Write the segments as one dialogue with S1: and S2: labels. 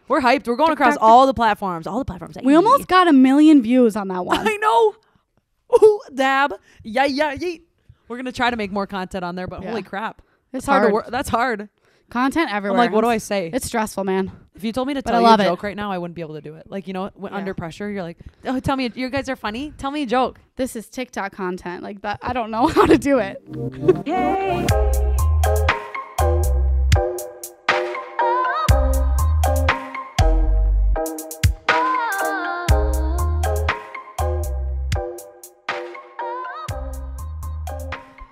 S1: We're hyped. We're going across all the platforms. All the platforms.
S2: We almost got 1 million views on that one.
S1: I know. Ooh, dab. Yeah. We're going to try to make more content on there, but holy crap.
S2: It's
S1: hard to work. That's hard.
S2: Content everywhere.
S1: I'm like, what do I say?
S2: It's stressful, man.
S1: If you told me to tell you a joke right now, I wouldn't be able to do it. Like, under pressure, you're like, oh, tell me, you guys are funny. Tell me a joke.
S2: This is TikTok content. Like that. I don't know how to do it.
S1: Hey.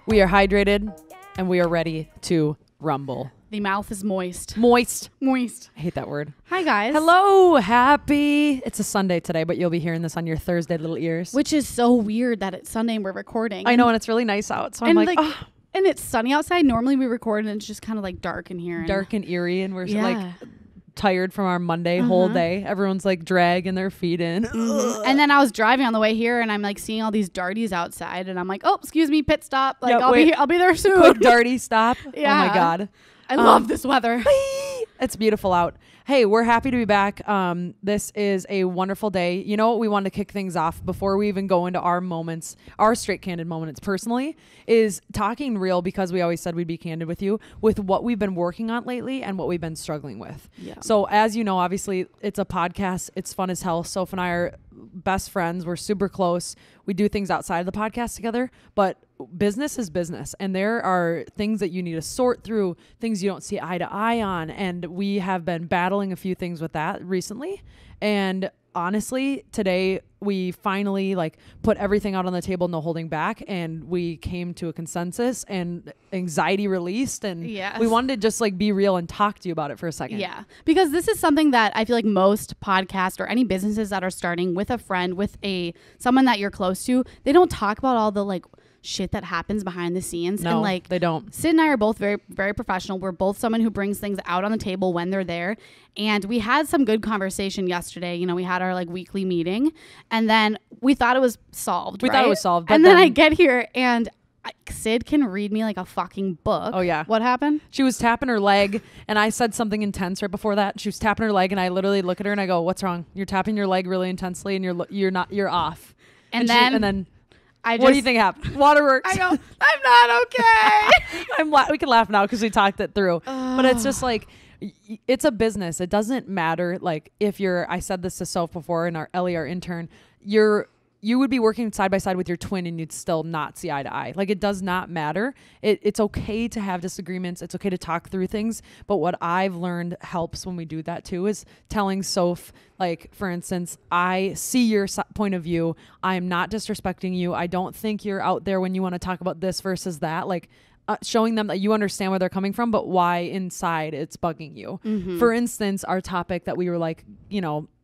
S1: We are hydrated and we are ready to rumble.
S2: The mouth is moist.
S1: Moist.
S2: Moist.
S1: I hate that word.
S2: Hi, guys.
S1: Hello. Happy. It's a Sunday today, but you'll be hearing this on your Thursday little ears.
S2: Which is so weird that it's Sunday and we're recording.
S1: I know, and it's really nice out. So I'm like, oh.
S2: And it's sunny outside. Normally we record and it's just kind of like dark in here.
S1: Dark and eerie. And we're like tired from our Monday whole day. Everyone's like dragging their feet in.
S2: And then I was driving on the way here and I'm like seeing all these darties outside and I'm like, oh, excuse me, pit stop. Like I'll be there soon.
S1: Quick darty stop.
S2: Yeah.
S1: Oh my God.
S2: I love this weather.
S1: It's beautiful out. Hey, we're happy to be back. This is a wonderful day. You know what? We wanted to kick things off before we even go into our moments, our straight candid moments personally, is talking real, because we always said we'd be candid with you with what we've been working on lately and what we've been struggling with. Yeah. So as you know, obviously it's a podcast. It's fun as hell. Soph and I are best friends. We're super close. We do things outside of the podcast together, but business is business, and there are things that you need to sort through, things you don't see eye to eye on, and we have been battling a few things with that recently. And honestly, today we finally put everything out on the table, no holding back, and we came to a consensus and anxiety released, and we wanted to just be real and talk to you about it for a second.
S2: Yeah, because this is something that I feel like most podcasts or any businesses that are starting with a friend, with someone that you're close to, they don't talk about all the shit that happens behind the scenes.
S1: No,
S2: and
S1: they don't.
S2: Sid and I are both very, very professional. We're both someone who brings things out on the table when they're there. And we had some good conversation yesterday. We had our weekly meeting, and then we thought it was solved.
S1: We thought it was solved. But
S2: and then I get here and Sid can read me like a fucking book.
S1: Oh yeah.
S2: What happened?
S1: She was tapping her leg and I said something intense right before that. She was tapping her leg and I literally look at her and I go, "What's wrong? You're tapping your leg really intensely and you're off."
S2: And then
S1: what do you think happened? Waterworks.
S2: I go, "I'm not okay."
S1: We can laugh now because we talked it through. But it's just it's a business. It doesn't matter. If I said this to Soph before, and our intern, you would be working side by side with your twin and you'd still not see eye to eye. It does not matter. It's okay to have disagreements. It's okay to talk through things. But what I've learned helps when we do that too is telling Soph, for instance, I see your point of view. I'm not disrespecting you. I don't think you're out there when you want to talk about this versus that. Showing them that you understand where they're coming from, but why inside it's bugging you. Mm-hmm. For instance, our topic that we were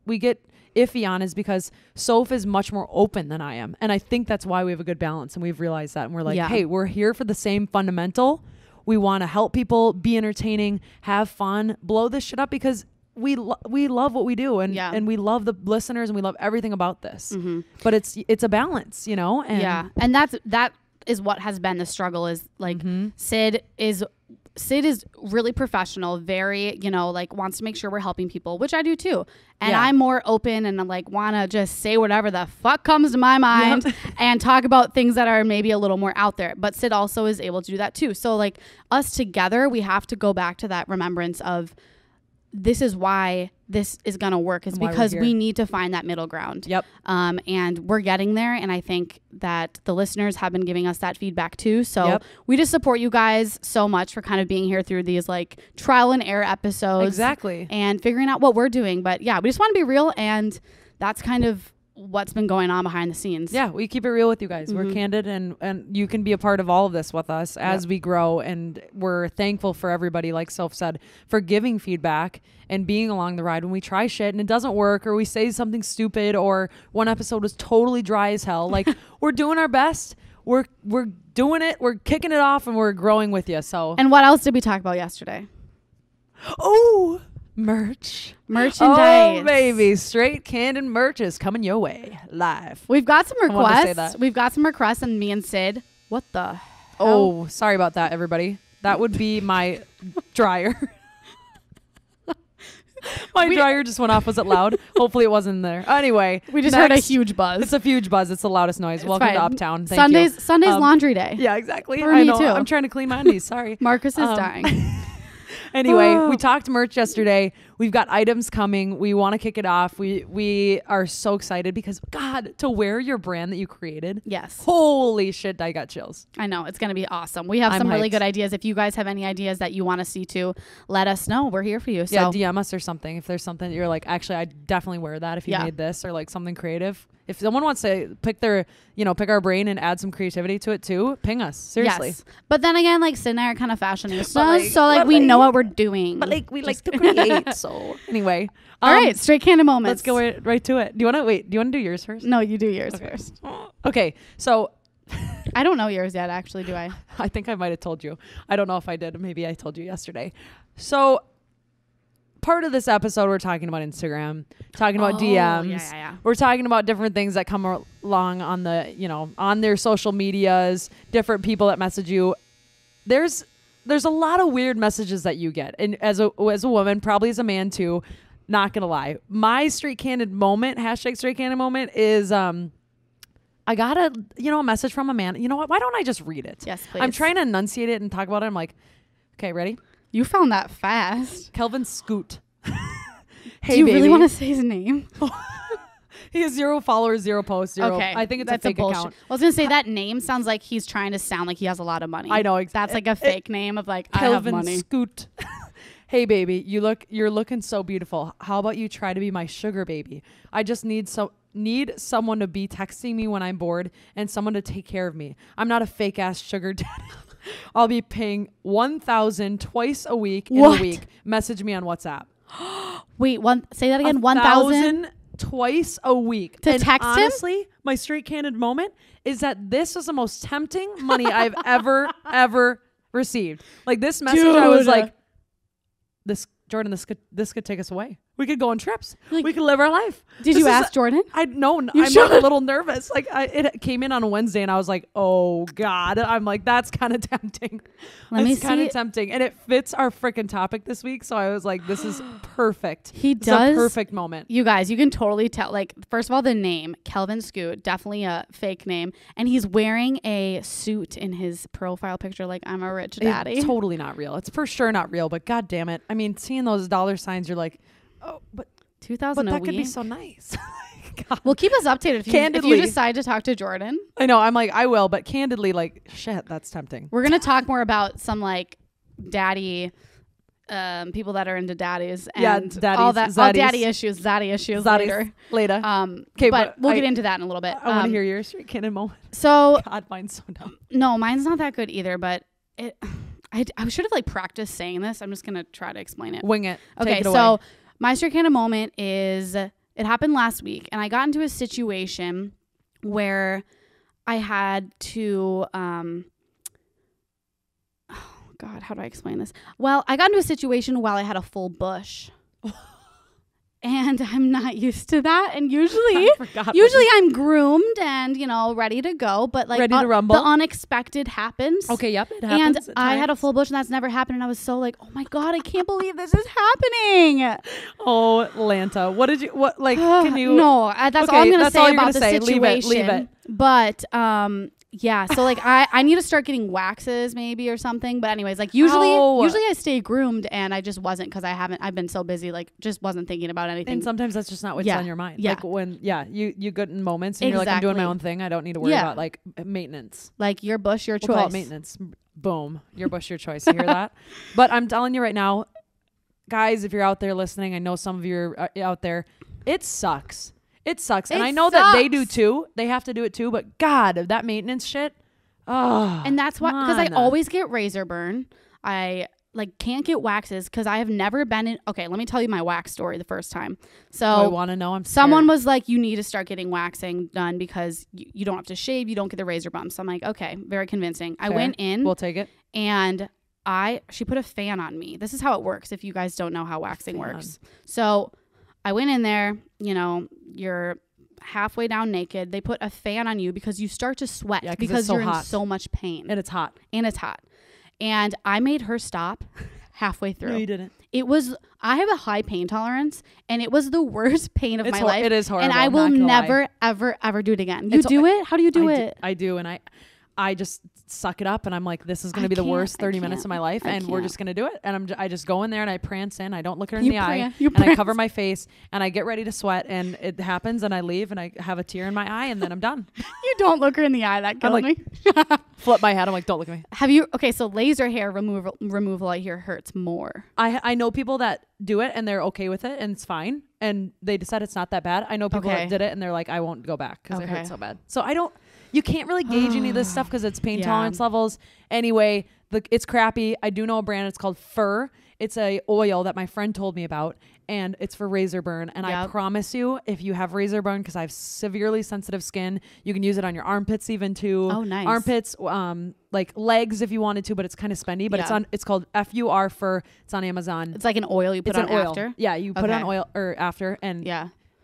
S1: we get iffy on is because Soph is much more open than I am. And I think that's why we have a good balance, and we've realized that. And we're hey, we're here for the same fundamental. We want to help people, be entertaining, have fun, blow this shit up because we love what we do, and we love the listeners and we love everything about this. Mm-hmm. But it's a balance, And
S2: and that is what has been the struggle is Sid is really professional, very, wants to make sure we're helping people, which I do too. And I'm more open and I'm want to just say whatever the fuck comes to my mind and talk about things that are maybe a little more out there. But Sid also is able to do that too. So us together, we have to go back to that remembrance of this is why this is going to work, is because we need to find that middle ground. Yep. And we're getting there. And I think that the listeners have been giving us that feedback too. So we just support you guys so much for kind of being here through these trial and error episodes. Exactly. And figuring out what we're doing. But yeah, we just want to be real. And that's kind of what's been going on behind the scenes. Yeah, we keep it real with you guys. Mm-hmm. We're candid, and you can be a part of all of this with us as we grow. And we're thankful for everybody, like Soph said, for giving feedback and being along the ride when we try shit and it doesn't work, or we say something stupid, or one episode was totally dry as hell. We're doing our best. We're doing it. We're kicking it off, and we're growing with you. So. And what else did we talk about yesterday? Oh, merchandise. Oh baby, straight candid merch is coming your way live. We've got some requests. We've got some requests, and me and Sid. What the hell? Oh, sorry about that, everybody. That would be my dryer.
S1: My dryer just went off. Was it loud? Hopefully it wasn't there. Anyway,
S2: we just heard a huge buzz.
S1: It's a huge buzz. It's the loudest noise.
S2: It's
S1: Welcome
S2: fine.
S1: to Uptown. Thank you.
S2: Sunday's laundry day.
S1: Yeah, exactly.
S2: For
S1: I
S2: me
S1: know.
S2: too.
S1: I'm trying to clean my undies. Sorry.
S2: Marcus is dying.
S1: Anyway, we talked merch yesterday. We've got items coming. We want to kick it off. We are so excited because, God, to wear your brand that you created.
S2: Yes.
S1: Holy shit, I got chills.
S2: I know. It's going to be awesome. We have some really good ideas. If you guys have any ideas that you want to see too, let us know. We're here for you. So.
S1: Yeah, DM us or something. If there's something that you're like, actually, I'd definitely wear that if you made this, or like something creative. If someone wants to pick our brain and add some creativity to it too, ping us. Seriously.
S2: Yes. But then again, like, Sid and I are kind of fashionistas, so we know what we're doing.
S1: But like, we like to create. So anyway.
S2: All right, straight candid moments.
S1: Let's go right to it. Do you want to do yours first?
S2: No, you do yours first.
S1: Okay. So
S2: I don't know yours yet, actually, do I?
S1: I think I might have told you. I don't know if I did. Maybe I told you yesterday. So part of this episode, we're talking about Instagram, talking about DMs.
S2: Yeah.
S1: We're talking about different things that come along on on their social medias, different people that message you. There's a lot of weird messages that you get. And as a woman, probably as a man too, not going to lie. My straight candid moment, #StraightCandidMoment is, I got a message from a man. You know what? Why don't I just read it?
S2: Yes, please.
S1: I'm trying to enunciate it and talk about it. I'm like, okay, ready?
S2: You found that fast.
S1: Kelvin Scoot. Hey,
S2: do you
S1: baby.
S2: really want to say his name?
S1: He has 0 followers, 0 posts, 0.
S2: Okay,
S1: I think it's
S2: that's
S1: a fake account.
S2: I was gonna say that name sounds like he's trying to sound like he has a lot of money.
S1: I know.
S2: That's like a fake name of like,
S1: Kelvin
S2: I have money.
S1: Scoot. Hey, baby, you're looking so beautiful. How about you try to be my sugar baby? I just need someone to be texting me when I'm bored and someone to take care of me. I'm not a fake ass sugar daddy. I'll be paying $1,000 twice a week in a week. Message me on WhatsApp.
S2: Wait, say that again. 1,000
S1: twice a week
S2: to text him.
S1: Honestly, my straight candid moment is that this was the most tempting money I've ever received. Like this message, dude. I was like, Jordan, this could take us away. We could go on trips. Like, we could live our life.
S2: Did you ask Jordan?
S1: I'm a little nervous. Like it came in on a Wednesday and I was like, oh God. I'm like, that's kind of tempting. It's kind of tempting. And it fits our freaking topic this week. So I was like, this is perfect. It's a perfect moment.
S2: You guys, you can totally tell. Like, first of all, the name, Kelvin Scoot, definitely a fake name. And he's wearing a suit in his profile picture. Like, I'm a rich daddy.
S1: It's totally not real. It's for sure not real, but God damn it. I mean, seeing those dollar signs, you're like, oh, but
S2: 2,000 a week.
S1: That could be so nice.
S2: Well, keep us updated if you decide to talk to Jordan.
S1: I know. I'm like, I will, but candidly, like, shit, that's tempting.
S2: We're gonna talk more about some like daddy, people that are into daddies and all daddy issues later. Okay, but we'll get into that in a little bit.
S1: I want to hear your straight candid moment.
S2: So,
S1: God, mine's so dumb.
S2: No, mine's not that good either. But I should have like practiced saying this. I'm just gonna try to explain it.
S1: Wing it.
S2: Okay,
S1: Take it away.
S2: So my straight candid moment is, it happened last week, and I got into a situation where I had to, oh God, how do I explain this? Well, I got into a situation while I had a full bush. And I'm not used to that. And usually I'm groomed and, ready to go. But like,
S1: ready to rumble.
S2: The unexpected happens.
S1: Okay, yep, it happens.
S2: And I had a full bush and that's never happened. And I was so like, oh my God, I can't believe this is happening.
S1: Oh, Lanta, can you?
S2: No, that's all I'm going to say about the situation.
S1: Leave it.
S2: But, yeah, so like I need to start getting waxes maybe or something. But anyways, like usually I stay groomed and I just wasn't because I've been so busy, like just wasn't thinking about anything.
S1: And sometimes that's just not what's on your mind.
S2: Yeah.
S1: Like when you get in moments and you're like, I'm doing my own thing. I don't need to worry about like maintenance.
S2: Like your bush, your choice.
S1: We'll call it maintenance. Boom. Your bush, your choice. You hear that? But I'm telling you right now, guys, if you're out there listening, I know some of you are out there. It sucks. It sucks. And I know that they do too. They have to do it too. But God, that maintenance shit. Oh,
S2: and that's why, because I always get razor burn. I like can't get waxes because I have never been in. Okay, let me tell you my wax story the first time. So
S1: I want to know. I'm scared.
S2: Someone was like, you need to start getting waxing done because you don't have to shave. You don't get the razor bumps. So I'm like, okay, very convincing. Fair. I went in.
S1: We'll take it.
S2: And she put a fan on me. This is how it works if you guys don't know how waxing works. So I went in there, you're halfway down naked. They put a fan on you because you start to sweat because you're in so much pain.
S1: And it's hot.
S2: And I made her stop halfway through.
S1: No, you didn't.
S2: I have a high pain tolerance, and it was the worst pain of my life.
S1: It is horrible.
S2: And I will never, ever do it again. You do it? How do you do it?
S1: I do. And I just suck it up, and I'm like, this is going to be the worst 30 minutes of my life, and we're just going to do it. And I just go in there and I prance in. I don't look her in the eye, and I cover my face, and I get ready to sweat, and it happens, and I leave, and I have a tear in my eye, and then I'm done.
S2: You don't look her in the eye. That killed me.
S1: Flip my head. I'm like, don't look at me.
S2: Okay, so laser hair removal I hear hurts more.
S1: I know people that do it, and they're okay with it, and it's fine, and they decide it's not that bad. I know people that did it, and they're like, I won't go back because it hurts so bad. So you can't really gauge any of this stuff because it's pain tolerance levels. Anyway, it's crappy. I do know a brand. It's called Fur. It's a oil that my friend told me about, and it's for razor burn. And I promise you, if you have razor burn, because I have severely sensitive skin, you can use it on your armpits even too.
S2: Oh, nice.
S1: Armpits, like legs if you wanted to, but it's kind of spendy. But it's called FUR Fur. It's on Amazon.
S2: It's like an oil you put on after.
S1: Yeah, you put it on oil or after, and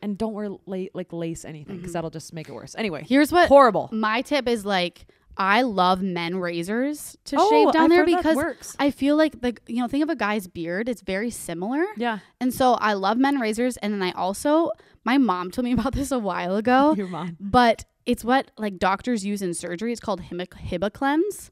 S1: and don't wear lace anything because that'll just make it worse. Anyway,
S2: here's what
S1: horrible.
S2: My tip is like, I love men razors to shave down there because I feel like think of a guy's beard. It's very similar.
S1: Yeah.
S2: And so I love men razors. And then my mom told me about this a while ago.
S1: Your mom.
S2: But it's what like doctors use in surgery. It's called Hibiclens.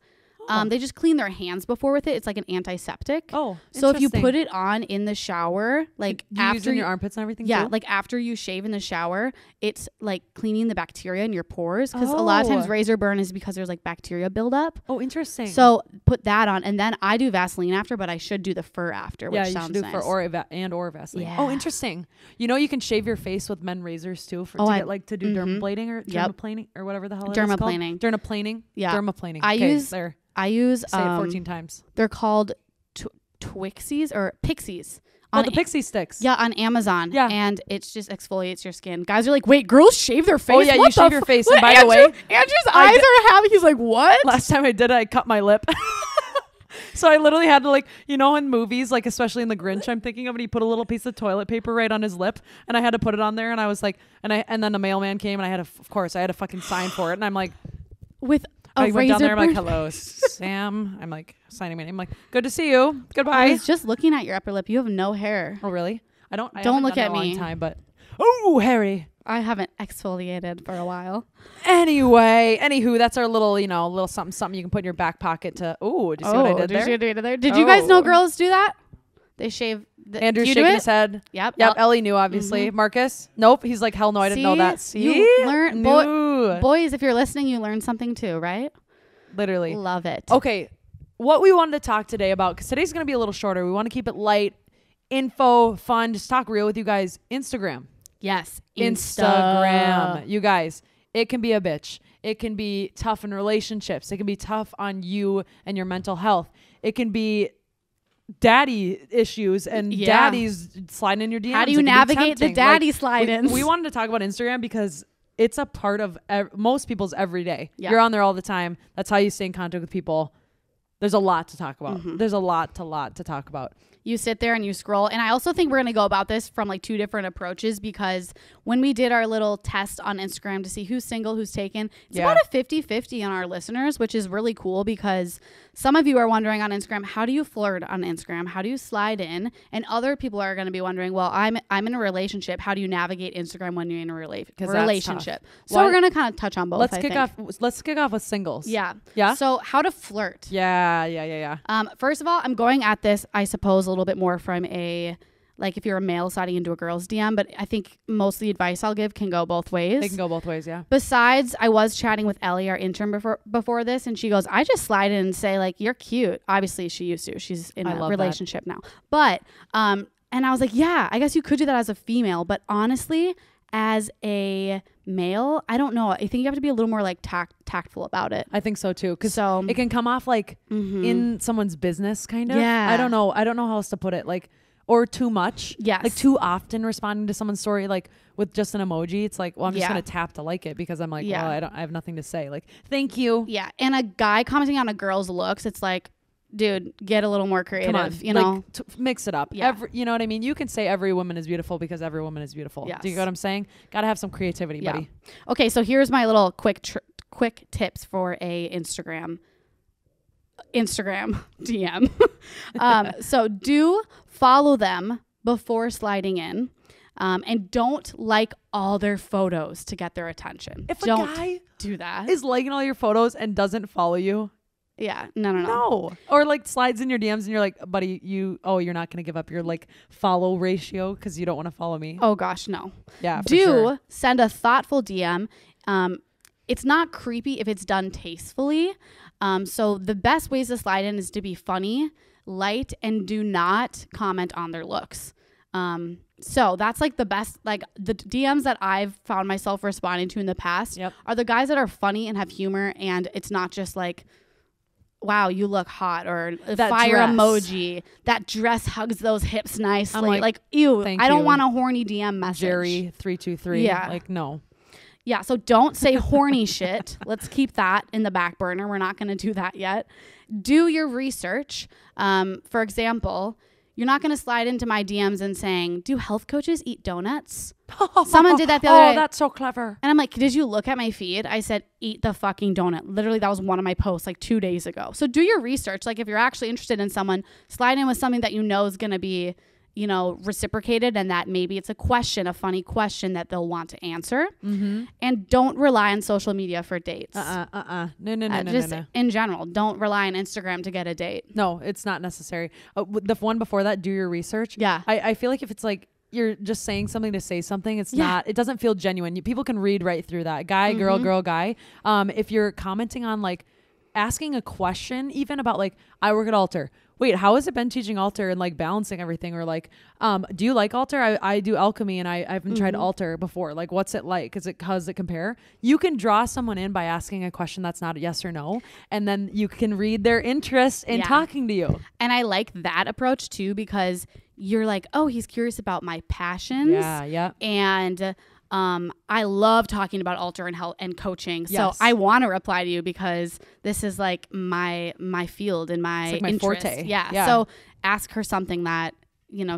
S2: They just clean their hands before with it. It's like an antiseptic.
S1: Oh,
S2: so if you put it on in the shower, like
S1: after your armpits and everything.
S2: Yeah,
S1: too?
S2: like after you shave in the shower, it's like cleaning the bacteria in your pores because a lot of times razor burn is because there's like bacteria buildup.
S1: Oh, interesting.
S2: So put that on, and then I do Vaseline after, but I should do the fur after. Which sounds
S1: should do
S2: nice.
S1: Fur or Vaseline. Yeah. Oh, interesting. You can shave your face with men razors too to do dermaplaning or dermaplaning or whatever the hell it is called. Dermaplaning. Yeah. Dermaplaning.
S2: I use
S1: say it 14 times.
S2: They're called Twixies or Pixies.
S1: The Pixie sticks.
S2: Yeah, on Amazon. Yeah. And it just exfoliates your skin. Guys are like, wait, girls shave their face?
S1: Oh, yeah, you shave your face. And by the way,
S2: Andrew's eyes are happy. He's like, what?
S1: Last time I did it, I cut my lip. So I literally had to in movies, like especially in The Grinch, I'm thinking of it, he put a little piece of toilet paper right on his lip, and I had to put it on there, and I was like, and then the mailman came, and I had to fucking sign for it, and I'm like, I went down there. I'm like, hello, Sam. I'm like signing my name. I'm like, good to see you. Goodbye.
S2: I was just looking at your upper lip. You have no hair.
S1: Oh, really?
S2: Don't look at me.
S1: A long time, but hairy.
S2: I haven't exfoliated for a while.
S1: Anywho, that's our little something you can put in your back pocket to. Oh, did you see what I did there?
S2: Did you guys know girls do that? They shave.
S1: Andrew's shaking his head.
S2: Yep.
S1: Ellie knew, obviously. Marcus? Nope. He's like, hell no, I didn't know that. See?
S2: You learn, boys, if you're listening, you learn something too, right?
S1: Literally.
S2: Love it.
S1: Okay. What we wanted to talk today about, because today's going to be a little shorter. We want to keep it light, info, fun, just talk real with you guys. Instagram.
S2: Yes.
S1: Instagram. You guys, it can be a bitch. It can be tough in relationships. It can be tough on you and your mental health. It can be daddy issues and daddies sliding in your DMs.
S2: How do you navigate the daddy slide-ins?
S1: We wanted to talk about Instagram because it's a part of most people's everyday.
S2: Yeah.
S1: You're on there all the time. That's how you stay in contact with people. There's a lot to talk about. There's a lot to talk about.
S2: You sit there and you scroll. And I also think we're going to go about this from like two different approaches, because when we did our little test on Instagram to see who's single, who's taken, it's about a 50-50 on our listeners, which is really cool, because some of you are wondering on Instagram, how do you flirt on Instagram? How do you slide in? And other people are going to be wondering, well, I'm in a relationship. How do you navigate Instagram when you're in a relationship? So we're going to kind of touch on both.
S1: Let's kick off with singles.
S2: Yeah.
S1: Yeah.
S2: So how to flirt.
S1: Yeah.
S2: First of all, I'm going at this, I suppose, a little bit more from if you're a male sliding into a girl's DM, but I think most of the advice I'll give can go both ways.
S1: They can go both ways, yeah.
S2: Besides, I was chatting with Ellie, our intern, before this, and she goes, I just slide in and say, like, you're cute. Obviously, she used to. She's in a relationship now. But, and I was like, yeah, I guess you could do that as a female, but honestly, as a male, I don't know. I think you have to be a little more like tactful about it.
S1: I think so too, because it can come off like in someone's business, kind of.
S2: Yeah.
S1: I don't know how else to put it. Like, or too much.
S2: Yes.
S1: Like too often responding to someone's story, like with just an emoji. It's like, well, I'm just gonna tap to like it because I'm like, well, I have nothing to say. Like, thank you.
S2: Yeah. And a guy commenting on a girl's looks, it's like, dude, get a little more creative. Come on, you know,
S1: mix it up.
S2: Yeah.
S1: You know what I mean? You can say every woman is beautiful because every woman is beautiful.
S2: Yes.
S1: Do you get what I'm saying? Gotta have some creativity, buddy.
S2: Okay, so here's my little quick tips for a Instagram Instagram DM. So do follow them before sliding in. And don't like all their photos to get their attention.
S1: If
S2: don't
S1: a guy
S2: do that,
S1: is liking all your photos and doesn't follow you,
S2: yeah, no.
S1: Or like slides in your DMs and you're like, buddy, you're not going to give up your like follow ratio because you don't want to follow me.
S2: Oh gosh, no.
S1: Yeah,
S2: send a thoughtful DM. It's not creepy if it's done tastefully. So the best ways to slide in is to be funny, light, and do not comment on their looks. So that's like the best, like the DMs that I've found myself responding to in the past are the guys that are funny and have humor. And it's not just like, wow, you look hot, or a fire
S1: dress.
S2: Emoji. That dress hugs those hips nicely.
S1: I'm like,
S2: ew, I don't want a horny DM message.
S1: Jerry 323.
S2: Yeah.
S1: Like, no.
S2: Yeah, so don't say horny shit. Let's keep that in the back burner. We're not going to do that yet. Do your research. For example, you're not going to slide into my DMs and saying, do health coaches eat donuts? Someone did that the other day.
S1: Oh, that's so clever.
S2: And I'm like, did you look at my feed? I said, eat the fucking donut. Literally, that was one of my posts like 2 days ago. So do your research. Like if you're actually interested in someone, slide in with something that you know is going to be, reciprocated, and that maybe it's a funny question that they'll want to answer. Mm-hmm. And don't rely on social media for dates.
S1: No.
S2: Just in general, don't rely on Instagram to get a date.
S1: No, it's not necessary. The one before that, do your research.
S2: Yeah.
S1: I feel like if it's like you're just saying something to say something, it's not, it doesn't feel genuine. People can read right through that. Guy, girl, guy. If you're commenting on like asking a question, even about like, I work at Alter. Wait, how has it been teaching Alter and like balancing everything? Or like, do you like Alter? I do alchemy and I haven't tried Alter before. Like, what's it like? How does it compare? You can draw someone in by asking a question that's not a yes or no. And then you can read their interest in talking to you.
S2: And I like that approach too, because you're like, oh, he's curious about my passions.
S1: Yeah.
S2: And I love talking about Alter and health and coaching. So I want to reply to you because this is like my field and my interest.
S1: Forte.
S2: Yeah. So ask her something that,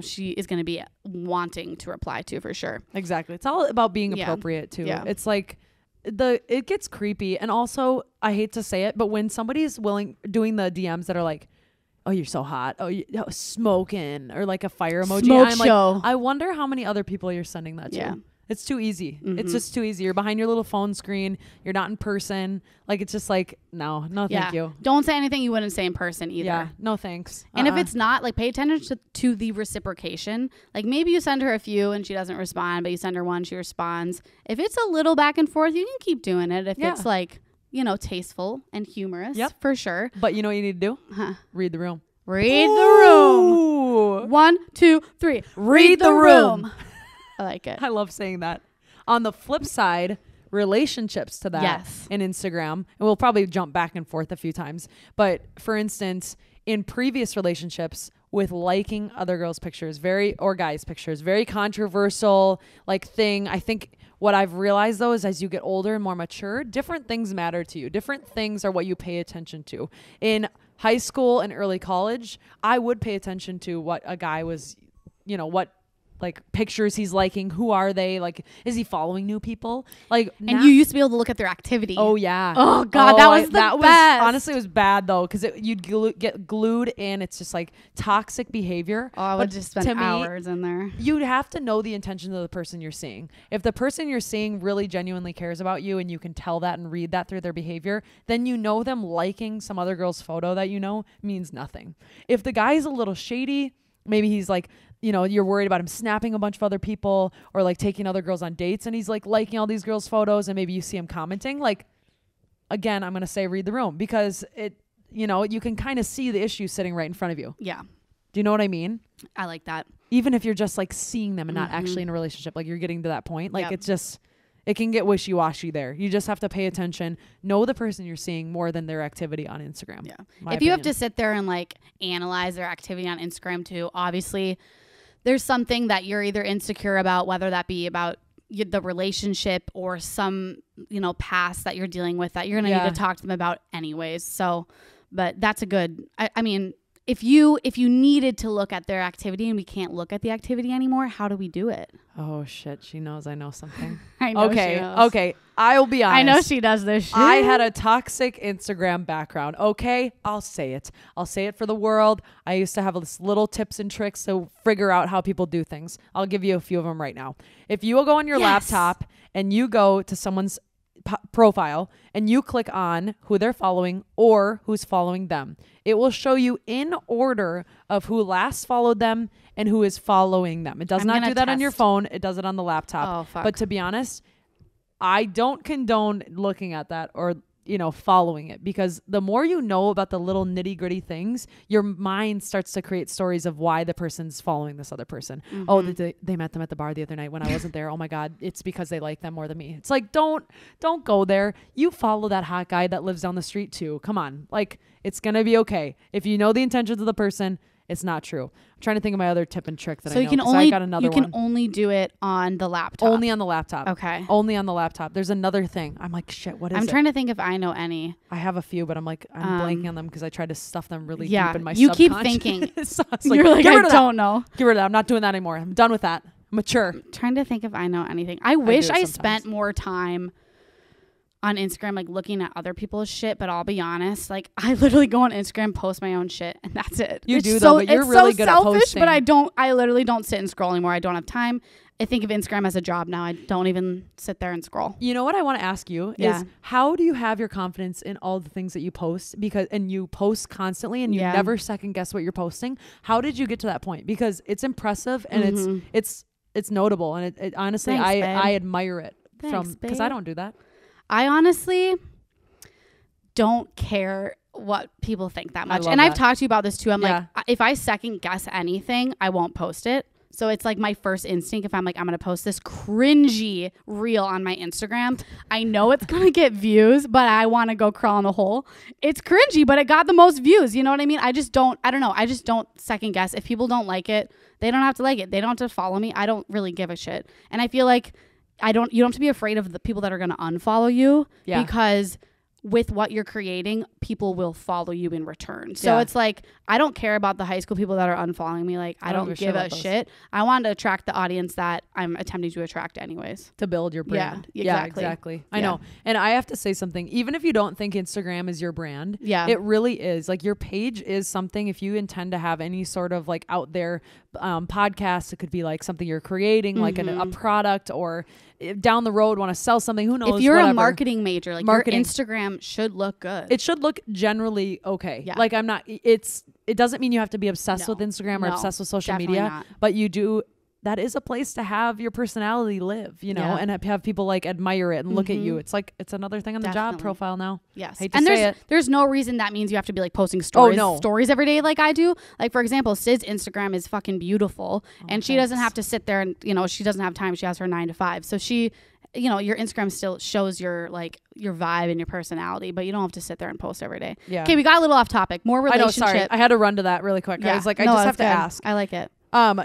S2: she is going to be wanting to reply to for sure.
S1: Exactly. It's all about being appropriate too.
S2: Yeah.
S1: It's like it gets creepy. And also, I hate to say it, but when somebody's doing the DMs that are like, oh, you're so hot. Oh, smoking, or like a fire emoji. I'm
S2: show.
S1: like, I wonder how many other people you're sending that to.
S2: Yeah.
S1: It's too easy. It's just too easy. You're behind your little phone screen. You're not in person. Like, it's just like, no, thank you.
S2: Don't say anything you wouldn't say in person either.
S1: Yeah, no thanks.
S2: And if it's not, like, pay attention to the reciprocation. Like, maybe you send her a few and she doesn't respond, but you send her one, she responds. If it's a little back and forth, you can keep doing it. If it's like, tasteful and humorous, for sure.
S1: But you know what you need to do? Read the room.
S2: Read the room. 1, 2, 3. Read the room. I like it.
S1: I love saying that. On the flip side, relationships to that in Instagram, and we'll probably jump back and forth a few times. But for instance, in previous relationships with liking other girls' pictures, or guys' pictures, very controversial thing. I think what I've realized though is as you get older and more mature, different things matter to you. Different things are what you pay attention to. In high school and early college, I would pay attention to what a guy was, what pictures he's liking, who are they, is he following new people, and
S2: you used to be able to look at their activity.
S1: Oh yeah.
S2: Oh god, that was the best.
S1: Honestly, it was bad though, because you'd get glued in. It's just toxic behavior.
S2: Oh, I would just spend hours in there.
S1: You'd have to know the intention of the person you're seeing. If the person you're seeing really genuinely cares about you and you can tell that and read that through their behavior, then them liking some other girl's photo that means nothing. If the guy is a little shady, maybe he's you're worried about him snapping a bunch of other people or taking other girls on dates, and he's liking all these girls' photos, and maybe you see him commenting. Again, I'm going to say read the room, because you can kind of see the issue sitting right in front of you.
S2: Yeah.
S1: Do you know what I mean?
S2: I like that.
S1: Even if you're just seeing them and not actually in a relationship, you're getting to that point. It's just, it can get wishy-washy there. You just have to pay attention, know the person you're seeing more than their activity on Instagram.
S2: Yeah. If you have to sit there and analyze their activity on Instagram too, obviously there's something that you're either insecure about, whether that be about the relationship or some, past that you're dealing with that you're going to need to talk to them about anyways. So, but that's a good, I mean, if you needed to look at their activity and we can't look at the activity anymore, how do we do it?
S1: Oh shit, she knows I know something.
S2: I know
S1: okay,
S2: she knows.
S1: okay. I'll be honest.
S2: I know she does this shit.
S1: I had a toxic Instagram background. Okay, I'll say it. I'll say it for the world. I used to have this little tips and tricks to figure out how people do things. I'll give you a few of them right now. If you will go on your laptop and you go to someone's profile and you click on who they're following or who's following them, it will show you in order of who last followed them and who is following them. It does not do that on your phone. It does it on the laptop.
S2: Oh, fuck.
S1: But to be honest, I don't condone looking at that or, following it, because the more you know about the little nitty gritty things, your mind starts to create stories of why the person's following this other person. Mm-hmm. Oh, they met them at the bar the other night when I wasn't there. Oh my God, it's because they like them more than me. It's like, don't go there. You follow that hot guy that lives down the street too. Come on. Like, it's going to be okay. If you know the intentions of the person, it's not true. I'm trying to think of my other tip and trick that I know. I got another one.
S2: You can only do it on the laptop.
S1: Only on the laptop.
S2: Okay.
S1: Only on the laptop. There's another thing. I'm like, shit, what is it?
S2: I'm trying to think if I know any.
S1: I have a few, but I'm like, I'm blanking on them because I tried to stuff them really deep in my
S2: you
S1: subconscious.
S2: Keep thinking.
S1: So
S2: you're like, I don't know.
S1: Get rid of that. I'm not doing that anymore. I'm done with that. I'm mature.
S2: I'm trying to think if I know anything. I wish I spent more time on Instagram, like looking at other people's shit, but I'll be honest, like I literally go on Instagram, post my own shit, and that's it.
S1: You do though, but you're really good at posting. It's so selfish,
S2: but I literally don't sit and scroll anymore. I don't have time. I think of Instagram as a job now. I don't even sit there and scroll.
S1: You know what I want to ask you is, how do you have your confidence in all the things that you post? And you post constantly and you never second guess what you're posting. How did you get to that point? Because it's impressive and it's notable, and it honestly,
S2: Thanks,
S1: I admire it.
S2: Thanks,
S1: because I don't do that.
S2: I honestly don't care what people think that much. And
S1: I've
S2: talked to you about this too. I'm like, if I second guess anything, I won't post it. So it's like my first instinct. If I'm like, I'm going to post this cringy reel on my Instagram, I know it's going to get views, but I want to go crawl in a hole. It's cringy, but it got the most views. You know what I mean? I don't know. I just don't second guess. If people don't like it, they don't have to like it. They don't have to follow me. I don't really give a shit. And I feel like you don't have to be afraid of the people that are going to unfollow you, because with what you're creating, people will follow you in return. So it's like, I don't care about the high school people that are unfollowing me. Like, I don't give a shit. I want to attract the audience that I'm attempting to attract anyways.
S1: To build your brand.
S2: Yeah,
S1: exactly. I know. And I have to say something, even if you don't think Instagram is your brand, it really is. Like, your page is something. If you intend to have any sort of like out there podcast, it could be like something you're creating, like a product, or down the road want to sell something. Who knows?
S2: If you're a marketing major, like your Instagram should look good.
S1: It should look generally okay. Yeah. Like, I'm not, it doesn't mean you have to be obsessed with Instagram or obsessed with social media, not. But you do. That is a place to have your personality live, and have people like admire it and look at you. It's like, it's another thing on the job profile now.
S2: Yes.
S1: Hate to say it.
S2: There's no reason that means you have to be like posting stories every day like I do. Like, for example, Sid's Instagram is fucking beautiful, and she doesn't have to sit there and, she doesn't have time. She has her 9 to 5. So she, your Instagram still shows your vibe and your personality, but you don't have to sit there and post every day. Yeah. Okay, we got a little off topic. More relationship.
S1: I know, sorry. I had to run to that really quick. Yeah. I was like, I just have to ask.
S2: I like it.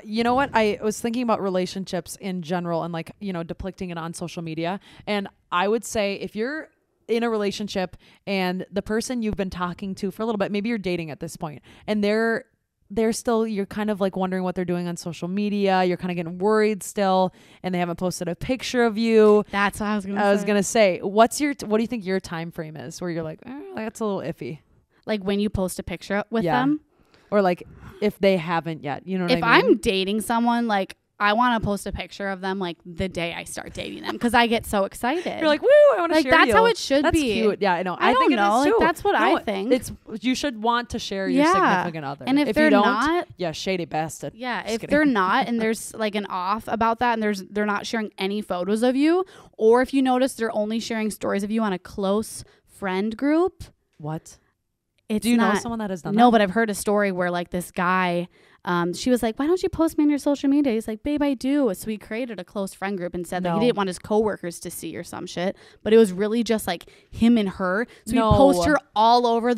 S1: You know what? I was thinking about relationships in general and like, depicting it on social media. And I would say if you're in a relationship and the person you've been talking to for a little bit, maybe you're dating at this point, and they're still, you're kind of like wondering what they're doing on social media. You're kind of getting worried still, and they haven't posted a picture of you.
S2: That's what I was going
S1: to say. What do you think your time frame is where you're like, that's a little iffy?
S2: Like when you post a picture with them?
S1: Or like if they haven't yet, you know what I mean?
S2: If I'm dating someone, like I want to post a picture of them like the day I start dating them, because I get so excited.
S1: You're like, woo, I want to share
S2: that's
S1: you.
S2: how it should
S1: that's
S2: be.
S1: Cute. Yeah, I know.
S2: I
S1: think
S2: don't know.
S1: It is too.
S2: That's what I think.
S1: You should want to share your significant other.
S2: And if they're
S1: you don't,
S2: not,
S1: shady bastard.
S2: Yeah, if they're not, and there's like an off about that, and they're not sharing any photos of you, or if you notice they're only sharing stories of you on a close friend group.
S1: What? Do you know someone that has done that?
S2: No, but I've heard a story where like this guy, she was like, why don't you post me on your social media? He's like, babe, I do. So he created a close friend group and said that he didn't want his coworkers to see or some shit, but it was really just like him and her. So he post her all over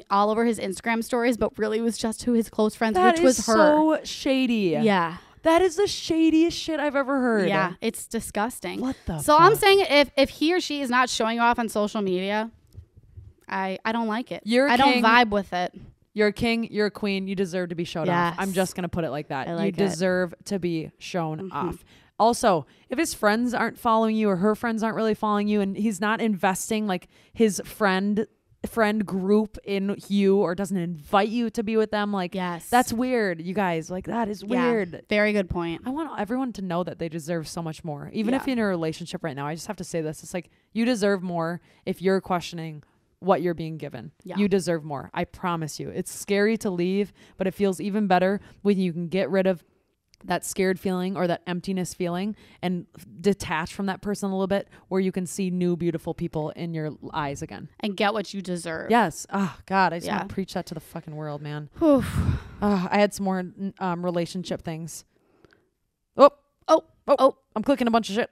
S2: all over his Instagram stories, but really it was just to his close friends, which was her.
S1: So shady.
S2: Yeah.
S1: That is the shadiest shit I've ever heard.
S2: Yeah, it's disgusting.
S1: What the
S2: So
S1: fuck?
S2: I'm saying if he or she is not showing off on social media, I don't like it. I don't vibe with it.
S1: You're a king. You're a queen. You deserve to be shown off. I'm just going to put it like that. You deserve to be shown off. Also, if his friends aren't following you or her friends aren't really following you and he's not investing like his friend group in you or doesn't invite you to be with them, like that's weird, you guys. Like that is weird.
S2: Very good point.
S1: I want everyone to know that they deserve so much more. Even if you're in a relationship right now, I just have to say this. It's like you deserve more if you're questioning what you're being given. You deserve more. I promise you. It's scary to leave, but it feels even better when you can get rid of that scared feeling or that emptiness feeling and detach from that person a little bit, where you can see new beautiful people in your eyes again
S2: and get what you deserve.
S1: Yes. Oh God, I just want to preach that to the fucking world, man. I had some more relationship things. I'm clicking a bunch of shit.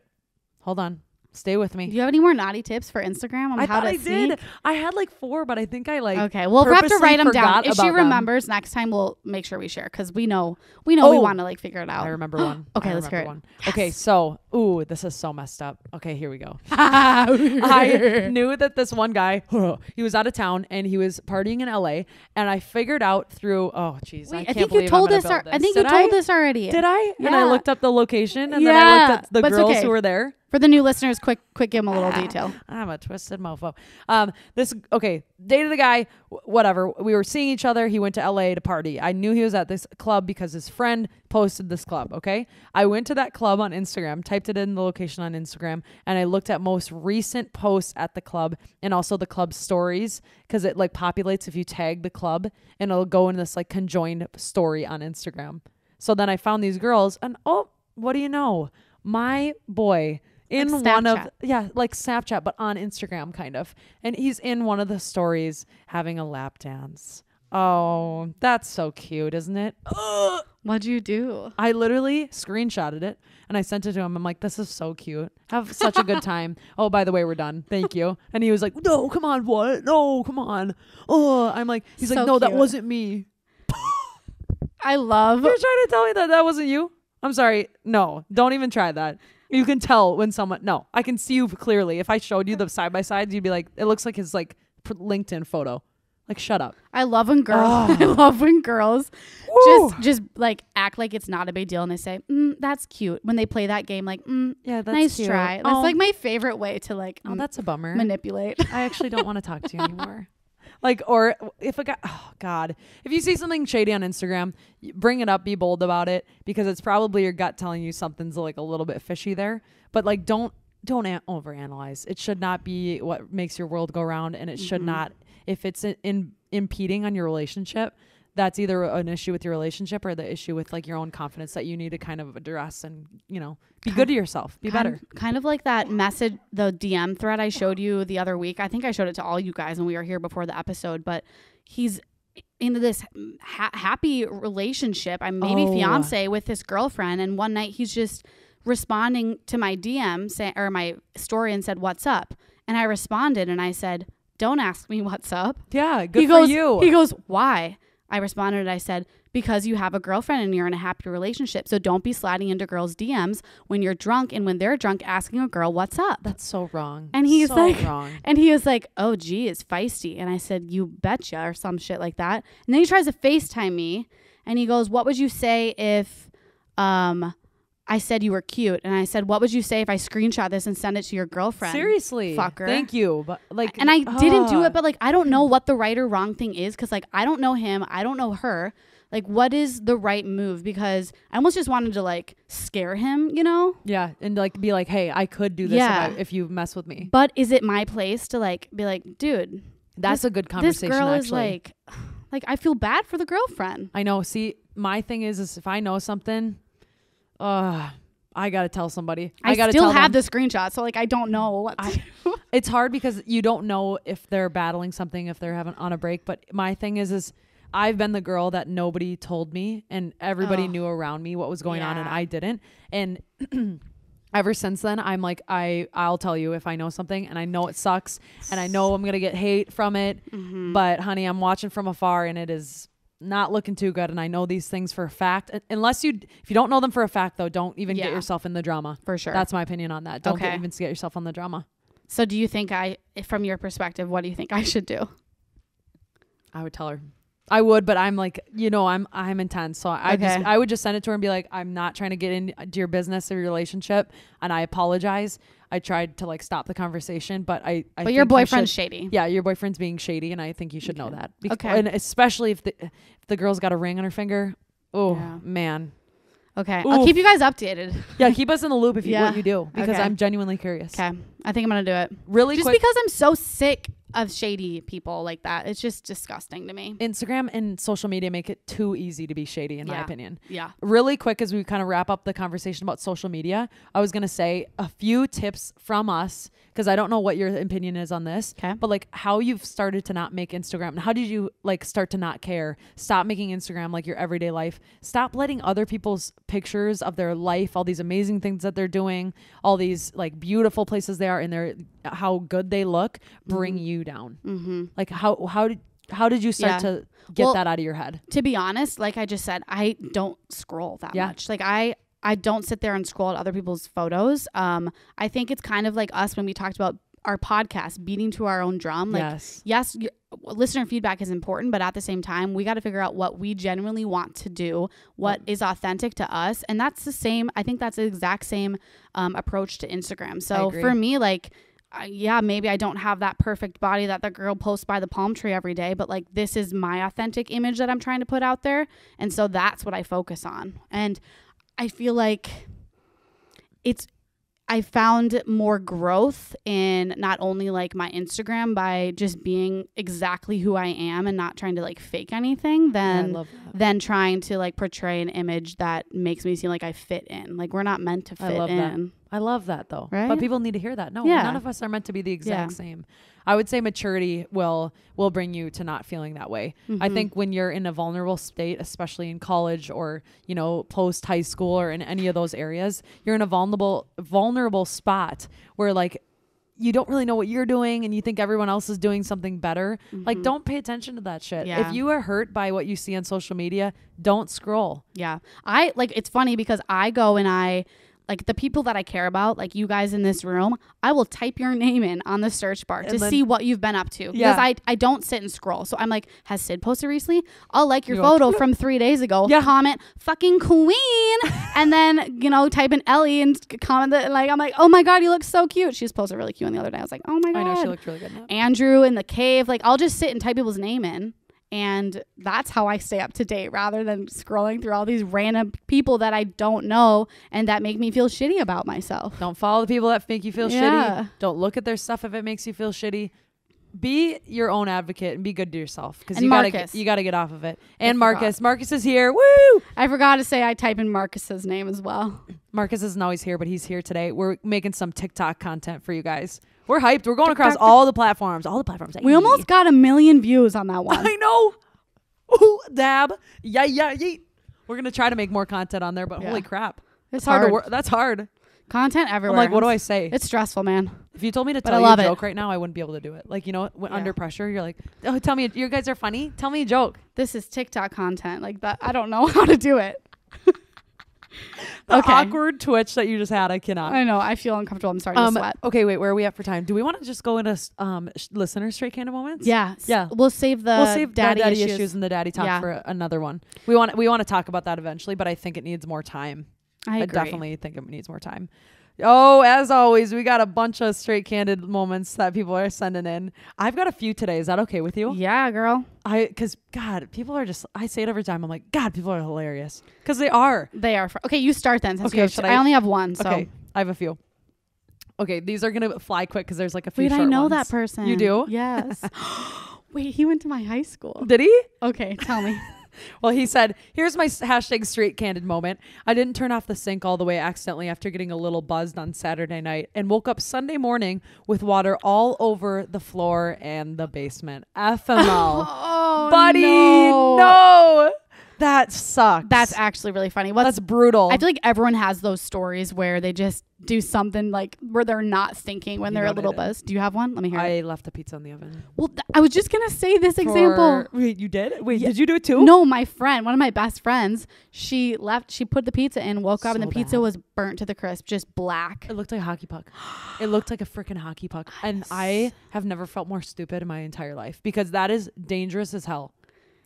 S1: Hold on. Stay with me.
S2: Do you have any more naughty tips for Instagram on how to sneak? I did.
S1: I had like 4, but I think I like.
S2: Okay, we'll have to write them down. If she remembers next time, we'll make sure we share because we know we want to like figure it out.
S1: I remember one.
S2: Okay, let's hear it.
S1: Yes. Okay, so this is so messed up. Okay, here we go. I knew that this one guy, he was out of town and he was partying in LA, and I figured out through. Oh, jeez, I think you told this.
S2: I think you told this already.
S1: Did I? Yeah. And I looked up the location, and then I looked at the girls who were there.
S2: For the new listeners, quick give them a little detail.
S1: I'm a twisted mofo. Dated the guy, whatever. We were seeing each other. He went to LA to party. I knew he was at this club because his friend posted this club, okay? I went to that club on Instagram, typed it in the location on Instagram, and I looked at most recent posts at the club and also the club stories because it like populates if you tag the club, and it'll go in this like conjoined story on Instagram. So then I found these girls, and what do you know? My boy in like one of like Snapchat, but on Instagram kind of, and he's in one of the stories having a lap dance. Oh, that's so cute, isn't it?
S2: What'd you do?
S1: I literally screenshotted it and I sent it to him. I'm like, this is so cute. Have such a good time. Oh, by the way, we're done. Thank you. And he was like, no, come on, what? No, come on. Oh, I'm like, he's so like, no, cute. That wasn't me.
S2: I love.
S1: You're trying to tell me that wasn't you? I'm sorry. No, don't even try that. You can tell when someone, no, I can see you clearly. If I showed you the side by sides, you'd be like, it looks like his like LinkedIn photo. Like, shut up.
S2: I love when girls, just like act like it's not a big deal. And they say, that's cute. When they play that game, like, yeah, that's nice cute. Try. That's like my favorite way to like,
S1: that's a bummer.
S2: Manipulate.
S1: I actually don't want to talk to you anymore. Like, or if a guy, oh God, if you see something shady on Instagram, bring it up, be bold about it, because it's probably your gut telling you something's like a little bit fishy there. But like, don't overanalyze. It should not be what makes your world go round, and it should not. If it's impeding on your relationship, that's either an issue with your relationship or the issue with like your own confidence that you need to kind of address and, be good to yourself, be better.
S2: Kind of like that message, the DM thread I showed you the other week. I think I showed it to all you guys when we were here before the episode, but he's into this happy relationship. I'm maybe fiance with this girlfriend. And one night he's just responding to my DM or my story and said, "What's up?" And I responded and I said, "Don't ask me what's up."
S1: Yeah. Good for you.
S2: He goes, "Why?" I responded, I said, "Because you have a girlfriend and you're in a happy relationship. So don't be sliding into girls' DMs when you're drunk and when they're drunk asking a girl what's up."
S1: That's so wrong.
S2: And he's
S1: wrong.
S2: And he was like, "Oh, gee, it's feisty." And I said, "You betcha," or some shit like that. And then he tries to FaceTime me and he goes, "What would you say if I said you were cute?" And I said, "What would you say if I screenshot this and send it to your girlfriend?"
S1: Seriously.
S2: Fucker.
S1: Thank you. But like,
S2: and I didn't do it, but like, I don't know what the right or wrong thing is. Cause like, I don't know him. I don't know her. Like, what is the right move? Because I almost just wanted to like scare him,
S1: Yeah. And like, be like, hey, I could do this if you mess with me.
S2: But is it my place to like, be like, dude,
S1: that's a good conversation.
S2: This girl
S1: actually.
S2: Is like, I feel bad for the girlfriend.
S1: I know. See, my thing is if I know something, I got to tell somebody.
S2: I still have the screenshot. So like, I don't know what to do.
S1: It's hard because you don't know if they're battling something, if they're having on a break. But my thing is I've been the girl that nobody told me and everybody knew around me what was going on and I didn't. And ever since then, I'm like, I'll tell you if I know something, and I know it sucks and I know I'm going to get hate from it. But honey, I'm watching from afar and it is not looking too good, and I know these things for a fact. If you don't know them for a fact, though, don't even get yourself in the drama.
S2: For sure.
S1: That's my opinion on that. Don't even get yourself on the drama.
S2: So do you think from your perspective, what do you think I should do?
S1: I would tell her. I would, but I'm like, I'm intense. So
S2: Okay.
S1: I would just send it to her and be like, I'm not trying to get into your business or your relationship, and I apologize. I tried to like stop the conversation, but I
S2: But your boyfriend's shady.
S1: Yeah, your boyfriend's being shady, and I think you should know that.
S2: Okay.
S1: And especially if the girl's got a ring on her finger. Oh man.
S2: Okay.
S1: Oof.
S2: I'll keep you guys updated.
S1: Yeah, keep us in the loop if what you do, because
S2: Okay.
S1: I'm genuinely curious.
S2: Okay. I think I'm going to do it.
S1: Really
S2: just
S1: quick.
S2: because I'm so sick of shady people like that. It's just disgusting to me.
S1: Instagram and social media make it too easy to be shady, in my opinion.
S2: Yeah.
S1: Really quick, as we kind of wrap up the conversation about social media, I was going to say a few tips from us, because I don't know what your opinion is on this, but like how you've started to not make Instagram. How did you like start to not care? Stop making Instagram like your everyday life. Stop letting other people's pictures of their life, all these amazing things that they're doing, all these like beautiful places they are in their, how good they look, bring you down. Like how did you start to get that out of your head?
S2: To be honest, like I just said, I don't scroll that much. Like I don't sit there and scroll at other people's photos. I think it's kind of like us when we talked about our podcast, beating to our own drum. Like, yes, listener feedback is important, but at the same time, we got to figure out what we genuinely want to do, what is authentic to us. And that's the same. I think that's the exact same approach to Instagram. So for me, like, maybe I don't have that perfect body that the girl posts by the palm tree every day, but like this is my authentic image that I'm trying to put out there. And so that's what I focus on. And I feel like I found more growth in not only like my Instagram by just being exactly who I am and not trying to like fake anything than trying to like portray an image that makes me seem like I fit in. Like we're not meant to fit in.
S1: I love that though.
S2: Right?
S1: But people need to hear that. No, none of us are meant to be the exact same. I would say maturity will bring you to not feeling that way. I think when you're in a vulnerable state, especially in college or, post high school or in any of those areas, you're in a vulnerable spot where like you don't really know what you're doing and you think everyone else is doing something better. Like don't pay attention to that shit.
S2: Yeah.
S1: If you are hurt by what you see on social media, don't scroll.
S2: Yeah. It's funny because I go and like the people that I care about, like you guys in this room, I will type your name in on the search bar to see what you've been up to. Because I don't sit and scroll. So I'm like, has Sid posted recently? I'll like your photo from 3 days ago. Yeah. Comment fucking queen. And then, type in Ellie and comment that, like, I'm like, oh my God, you look so cute. She just posted really cute the other day. I was like, oh my God.
S1: I know she looked really good.
S2: Andrew in the cave. Like I'll just sit and type people's name in. And that's how I stay up to date rather than scrolling through all these random people that I don't know and that make me feel shitty about myself.
S1: Don't follow the people that make you feel shitty. Don't look at their stuff if it makes you feel shitty. Be your own advocate and be good to yourself because you gotta get off of it. And Marcus is here. Woo!
S2: I forgot to say I type in Marcus's name as well.
S1: Marcus isn't always here, but he's here today. We're making some TikTok content for you guys. We're hyped. We're going across all the platforms.
S2: We almost got 1 million views on that one.
S1: I know. Ooh, dab. Yeah. We're going to try to make more content on there, but holy crap.
S2: It's hard to
S1: work. That's hard.
S2: Content everywhere.
S1: I'm like, what do I say?
S2: It's stressful, man.
S1: If you told me to tell you a joke right now, I wouldn't be able to do it. Like, under pressure, you're like, oh, tell me, you guys are funny. Tell me a joke.
S2: This is TikTok content. Like that. I don't know how to do it.
S1: The awkward twitch that you just had, I cannot.
S2: I know. I feel uncomfortable. I'm starting to sweat.
S1: Okay, wait. Where are we at for time? Do we want to just go into listener straight candid moments?
S2: Yeah. We'll save daddy issues
S1: and the daddy talk for another one. We want to talk about that eventually, but I think it needs more time.
S2: I agree.
S1: Definitely think it needs more time. Oh, as always, we got a bunch of straight candid moments that people are sending in. I've got a few today. Is that okay with you?
S2: Yeah, girl.
S1: Because God, people are just, I say it every time. I'm like, God, people are hilarious. Because they are.
S2: Okay, you start then.
S1: Okay,
S2: I only have one. So.
S1: Okay, I have a few. Okay, these are going to fly quick because there's like a few
S2: short
S1: ones.
S2: I know that person.
S1: You do?
S2: Yes. Wait, he went to my high school.
S1: Did he?
S2: Okay, tell me.
S1: Well, he said, here's my hashtag straight candid moment. I didn't turn off the sink all the way accidentally after getting a little buzzed on Saturday night and woke up Sunday morning with water all over the floor and the basement. FML.
S2: Oh,
S1: buddy, no. That sucks.
S2: That's actually really funny.
S1: That's brutal.
S2: I feel like everyone has those stories where they just do something like where they're not thinking when they're a little buzzed. Do you have one? Let me hear it.
S1: I left the pizza in the oven.
S2: Well, I was just going to say this example.
S1: Wait, you did? Wait, did you do it too?
S2: No, my friend, one of my best friends, she put the pizza in, woke up, and the pizza was burnt to the crisp, just black.
S1: It looked like a hockey puck. It looked like a freaking hockey puck. And I have never felt more stupid in my entire life because that is dangerous as hell.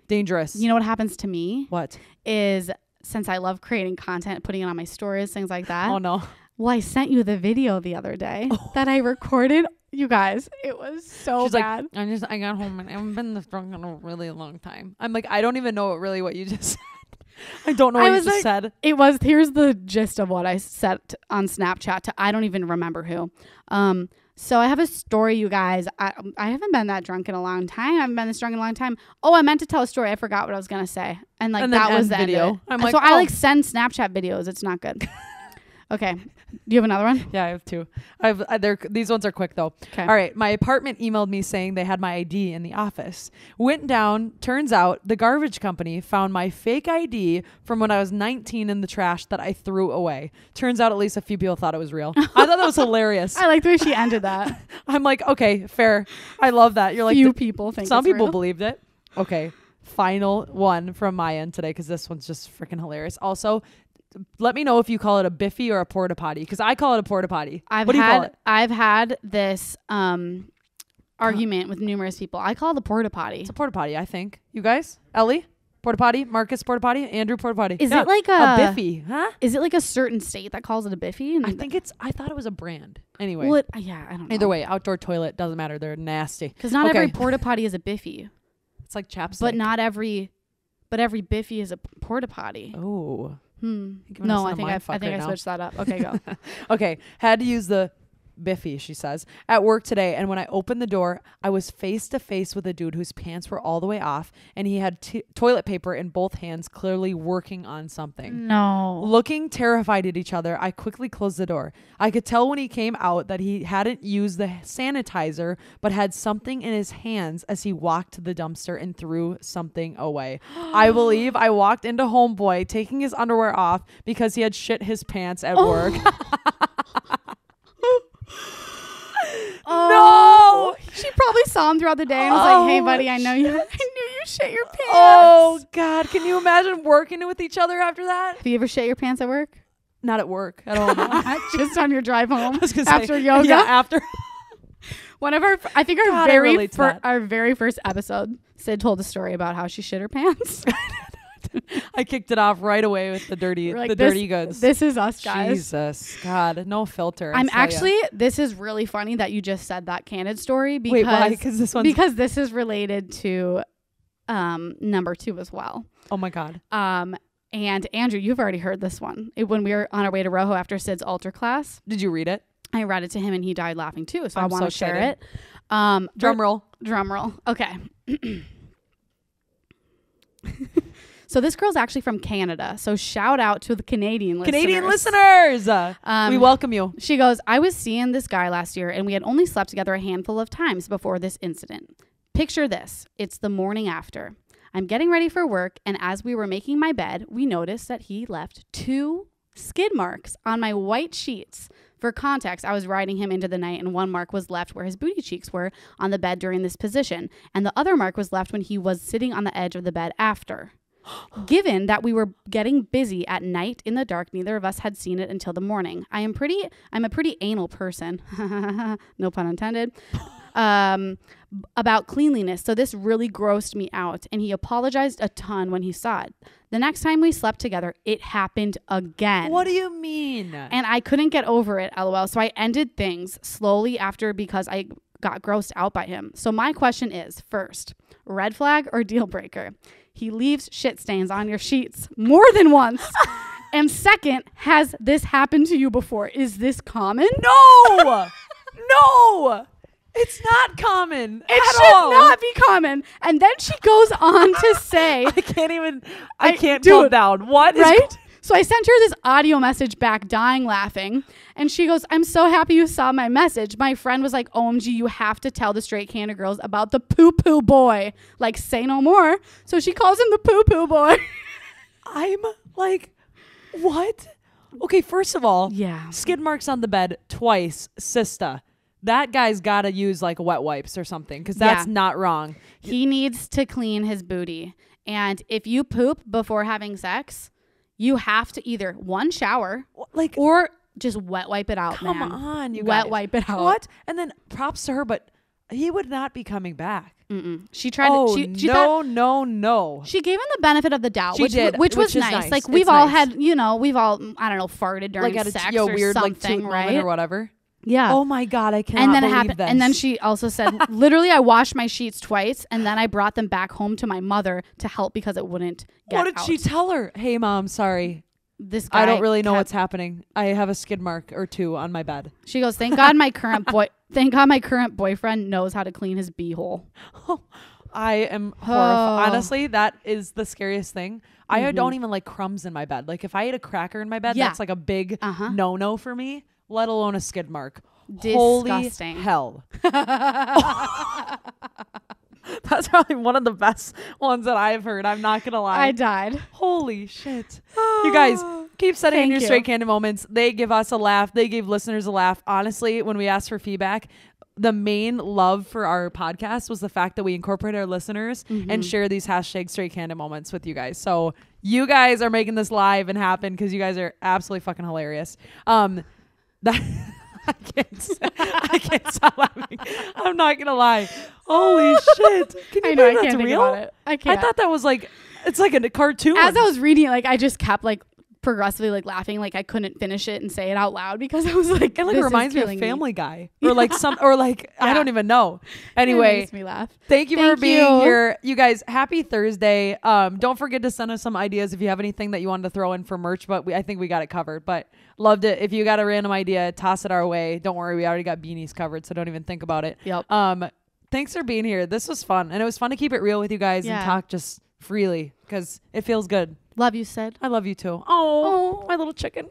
S1: Dangerous.
S2: You know what happens to me?
S1: What?
S2: Is since I love creating content, putting it on my stories, things like that.
S1: Oh, no.
S2: Well, I sent you the video the other day that I recorded. You guys, it was so bad.
S1: Like, I got home and I haven't been this drunk in a really long time. I'm like, I don't even know what you just said. I don't know what you just said.
S2: Here's the gist of what I said on Snapchat to I don't even remember who. So I have a story, you guys. I haven't been that drunk in a long time. I haven't been this drunk in a long time. Oh, I meant to tell a story. I forgot what I was going to say. And that was the video.
S1: I'm like,
S2: I send Snapchat videos. It's not good. Okay. Do you have another one?
S1: Yeah, I have two. These ones are quick though.
S2: Okay.
S1: All right. My apartment emailed me saying they had my ID in the office. Went down. Turns out the garbage company found my fake ID from when I was 19 in the trash that I threw away. Turns out at least a few people thought it was real. I thought that was hilarious.
S2: I like the way she ended that.
S1: I'm like, okay, fair. I love that. You're like,
S2: few people think
S1: some people
S2: real.
S1: believed it. Okay. Final one from my end today because this one's just freaking hilarious. Also, let me know if you call it a Biffy or a Porta Potty because I call it a Porta Potty. What do you call it?
S2: I've had this argument with numerous people. I call it the Porta Potty.
S1: It's a Porta Potty, I think. You guys? Ellie? Porta Potty? Marcus Porta Potty? Andrew Porta Potty?
S2: Is it like
S1: a Biffy? Huh?
S2: Is it like a certain state that calls it a Biffy?
S1: I thought it was a brand. Anyway.
S2: Well, yeah, I don't know.
S1: Either way, outdoor toilet, doesn't matter. They're nasty.
S2: Because not every Porta Potty is a Biffy.
S1: It's like chapstick.
S2: But every Biffy is a Porta Potty.
S1: Oh.
S2: No, I think I switched that up. Okay, go.
S1: Okay. Had to use the Biffy, she says, at work today. And when I opened the door, I was face to face with a dude whose pants were all the way off. And he had toilet paper in both hands, clearly working on something.
S2: No.
S1: Looking terrified at each other, I quickly closed the door. I could tell when he came out that he hadn't used the sanitizer, but had something in his hands as he walked to the dumpster and threw something away. I believe I walked into Homeboy taking his underwear off because he had shit his pants at work.
S2: No, she probably saw him throughout the day and was like, "Hey, buddy, I knew you shit your pants."
S1: Oh God, can you imagine working with each other after that?
S2: Have you ever shit your pants at work?
S1: Not at work at all.
S2: Just on your drive home
S1: after
S2: yoga.
S1: Yeah, after.
S2: One of our very first episode, Sid told a story about how she shit her pants.
S1: I kicked it off right away with the dirty goods.
S2: This is us, guys.
S1: Jesus, God, no filter.
S2: This is really funny that you just said that Candid story because
S1: wait, why? Because
S2: this is related to number 2 as well.
S1: Oh my God.
S2: And Andrew, you've already heard this one. When we were on our way to Rojo after Sid's altar class.
S1: Did you read it?
S2: I read it to him and he died laughing too. So I want to share it.
S1: Drum roll.
S2: Okay. So this girl's actually from Canada. So shout out to the Canadian listeners.
S1: We welcome you.
S2: She goes, I was seeing this guy last year and we had only slept together a handful of times before this incident. Picture this. It's the morning after. I'm getting ready for work, and as we were making my bed, we noticed that he left 2 skid marks on my white sheets. For context, I was riding him into the night, and one mark was left where his booty cheeks were on the bed during this position, and the other mark was left when he was sitting on the edge of the bed after. Given that we were getting busy at night in the dark, neither of us had seen it until the morning. I'm a pretty anal person. No pun intended. About cleanliness. So this really grossed me out, and he apologized a ton when he saw it. The next time we slept together, it happened again.
S1: What do you mean?
S2: And I couldn't get over it, LOL. So I ended things slowly after because I got grossed out by him. So my question is, first, red flag or deal breaker? He leaves shit stains on your sheets more than once. And second, has this happened to you before? Is this common?
S1: No! No! It's not common.
S2: It should not be common. And then she goes on to say,
S1: I can't calm down. What?
S2: Right? So I sent her this audio message back, dying laughing. And she goes, I'm so happy you saw my message. My friend was like, OMG, you have to tell the straight Candid girls about the Poo Poo Boy. Like, say no more. So she calls him the Poo Poo Boy.
S1: I'm like, what? Okay, first of all,
S2: yeah,
S1: skid marks on the bed twice, sister. That guy's got to use like wet wipes or something because that's not wrong.
S2: He needs to clean his booty. And if you poop before having sex, you have to either shower or just wet wipe it out.
S1: Come on, you
S2: wet
S1: guys.
S2: Wipe it out.
S1: What? And then props to her, but He would not be coming back.
S2: She tried.
S1: Oh,
S2: She
S1: no.
S2: She gave him the benefit of the doubt,
S1: She did,
S2: which was
S1: is
S2: nice. Like
S1: It's
S2: we've all
S1: nice.
S2: had, we've all, I don't know, farted during
S1: like
S2: sex
S1: at a
S2: or
S1: weird like
S2: something,
S1: toot
S2: right?
S1: moment or whatever.
S2: Yeah.
S1: Oh my God, I cannot
S2: and then it
S1: believe
S2: happened.
S1: this.
S2: And then she also said, literally, I washed my sheets twice, and then I brought them back home to my mother to help because it wouldn't get
S1: what did
S2: out.
S1: she tell her? Hey, Mom, sorry.
S2: This guy
S1: I don't really know what's happening. I have a skid mark or 2 on my bed.
S2: She goes, thank God my current boyfriend knows how to clean his beehole.
S1: I am horrified. Honestly, that is the scariest thing. I don't even like crumbs in my bed. Like if I ate a cracker in my bed, that's like a big no-no for me, let alone a skid mark.
S2: Disgusting.
S1: Holy hell. That's probably one of the best ones that I've heard. I'm not going to lie.
S2: I died.
S1: Holy shit. You guys, keep sending in your straight candid moments. They give us a laugh. They give listeners a laugh. Honestly, when we asked for feedback, the main love for our podcast was the fact that we incorporate our listeners and share these hashtag straight candid moments with you guys. So you guys are making this live and happen because you guys are absolutely fucking hilarious. I can't stop laughing. I'm not gonna lie. Holy shit! Can you
S2: I know. I
S1: believe
S2: can't
S1: that's
S2: think
S1: real?
S2: about it. I can't.
S1: I thought that was like it's like a cartoon.
S2: As I was reading it, like I just kept like progressively like laughing, like I couldn't finish it and say it out loud because I was like,
S1: it like
S2: this
S1: reminds
S2: is
S1: me of
S2: killing
S1: Family Guy or like I don't even know. Anyway,
S2: it makes me laugh.
S1: Thank you for being here, you guys. Happy Thursday. Don't forget to send us some ideas if you have anything that you wanted to throw in for merch, but I think we got it covered. But loved it. If you got a random idea, toss it our way. Don't worry, we already got beanies covered, so don't even think about it.
S2: Yep.
S1: Thanks for being here. This was fun, and it was fun to keep it real with you guys and talk just freely because it feels good.
S2: Love you, Sid.
S1: I love you too. Oh, my little chicken.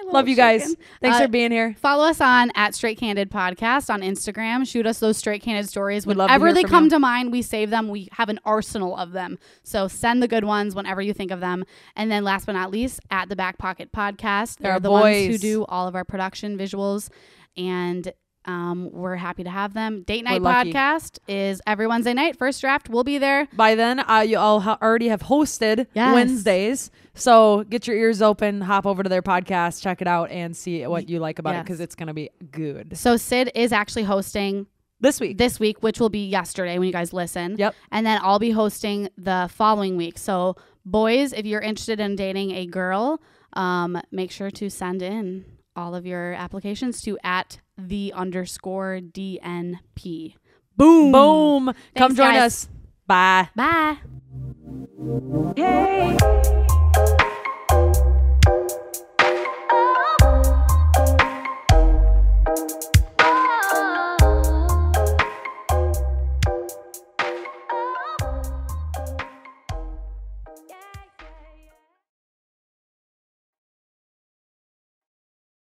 S2: Love
S1: you guys. Thanks for being here.
S2: Follow us on @StraightCandid Podcast on Instagram. Shoot us those Straight Candid stories.
S1: We'd love to
S2: Whenever
S1: hear
S2: they
S1: from
S2: come
S1: you.
S2: to mind, we save them. We have an arsenal of them. So send the good ones whenever you think of them. And then last but not least, @The Back Pocket Podcast. They're the ones who do all of our production visuals. And we're happy to have them. Date Night Podcast is every Wednesday night. First draft will be there.
S1: By then, you all already have hosted Wednesdays. So get your ears open, hop over to their podcast, check it out, and see what you like about it because it's going to be good.
S2: So Sid is actually hosting this week, which will be yesterday when you guys listen.
S1: Yep.
S2: And then I'll be hosting the following week. So boys, if you're interested in dating a girl, make sure to send in all of your applications to @the_DNP.
S1: Boom.
S2: Thanks,
S1: Come join
S2: guys.
S1: us. Bye.
S2: Bye.
S3: Hey.